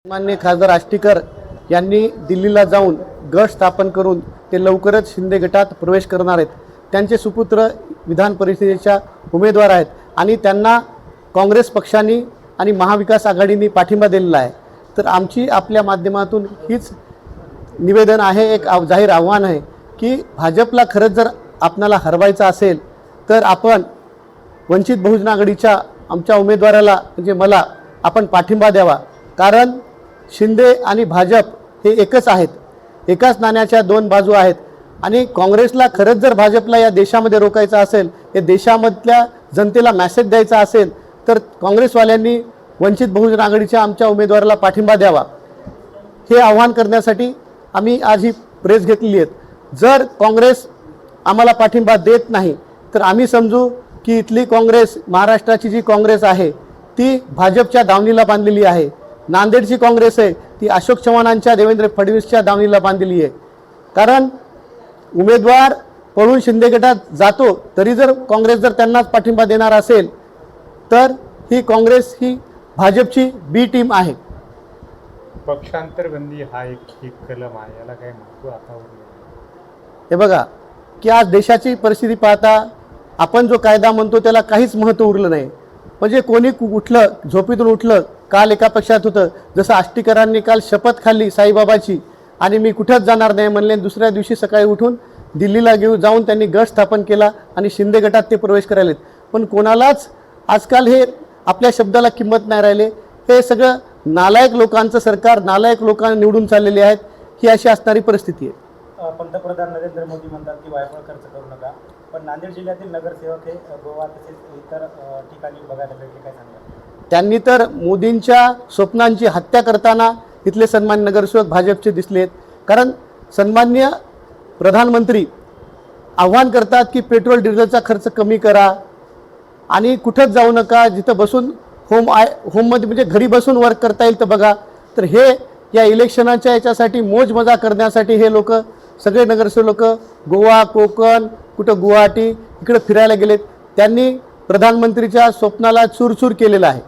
माननीय खासदार आष्टीकर यांनी दिल्लीला जाऊन गट स्थापन करून ते लवकरच शिंदे गटात प्रवेश करणार आहेत। त्यांचे सुपुत्र विधान परिषदेच्या उमेदवार आहेत आणि त्यांना काँग्रेस पक्षाने आणि महाविकास आघाडीने पाठिंबा दिलेला आहे। तर आमची आपल्या माध्यमातून हीच निवेदन आहे, एक जाहीर आव्हान आहे की भाजपला खरंच जर आपणाला हरवायचं असेल तर आपण वंचित बहुजन आघाडीच्या आमच्या उमेदवाराला म्हणजे मला आपण पाठिंबा द्यावा। कारण शिंदे आणि भाजप हे एकच आहेत, एकाच नाण्याच्या दोन बाजू आहेत आणि काँग्रेसला खरंच जर भाजपला या देशामध्ये रोखायचं असेल, या देशामधल्या जनतेला मेसेज द्यायचा असेल तर काँग्रेसवाल्यांनी वंचित बहुजन आघाडीच्या आमच्या उमेदवाराला पाठिंबा द्यावा। हे आव्हान करण्यासाठी आम्ही आज ही प्रेस घेतलेली आहे। जर काँग्रेस आम्हाला पाठिंबा देत नाही तर आम्ही समजू की इथली काँग्रेस, महाराष्ट्राची जी काँग्रेस आहे ती भाजपच्या दावणीला बांधलेली आहे। नांदेडची काँग्रेस आहे ती अशोक चव्हाणांच्या, देवेंद्र फडणवीसच्या दावणीला बांधलेली आहे। कारण उमेदवार पळून शिंदे गटात जातो तरी जर काँग्रेस जर त्यांनाच पाठिंबा देणार असेल तर ही काँग्रेस ही भाजपची बी टीम आहे। पक्षांतर बंदी हा एक कलम आहे, याला काय महत्त्व आता हे बघा की आज देशाची परिस्थिती पाहता आपण जो कायदा म्हणतो त्याला काहीच महत्त्व उरलं नाही। म्हणजे कोणी उठलं, झोपेतून उठलं, काल एका पक्षात होतं, जसं आष्टीकरांनी काल शपथ खाल्ली साईबाबाची आणि मी कुठंच जाणार नाही म्हणले, दुसऱ्या दिवशी सकाळी उठून दिल्लीला जाऊन त्यांनी गट स्थापन केला आणि शिंदे गटात ते प्रवेश करायलेत। पण कोणालाच आजकाल हे आपल्या शब्दाला किंमत नाही राहिले। हे सगळं नालायक लोकांचं सरकार, नालायक लोकांना निवडून चाललेले आहेत, ही अशी असणारी परिस्थिती आहे। पंतप्रधान नरेंद्र मोदी म्हणतात की वायफळ खर्च करू नका, पण नांदेड जिल्ह्यातील नगरसेवक हे गोवा तसेच इतर ठिकाणी बघायला भेटले, काय सांगतात? त्यांनी तर मोदींच्या स्वप्नांची हत्या करताना इथले सन्मान्य नगरसेवक भाजपचे दिसलेत। कारण सन्मान्य प्रधानमंत्री आव्हान करतात की पेट्रोल डिझेलचा खर्च कमी करा आणि कुठंच जाऊ नका, जिथं बसून होममध्ये म्हणजे घरी बसून वर्क करता येईल तर बघा। तर हे या इलेक्शनाच्या याच्यासाठी मोजमजा करण्यासाठी हे लोक सगळे नगरसेवक गोवा, कोकण, कुठं गुवाहाटी इकडे फिरायला गेलेत। त्यांनी प्रधानमंत्रीच्या स्वप्नाला चूरचूर केलेलं आहे।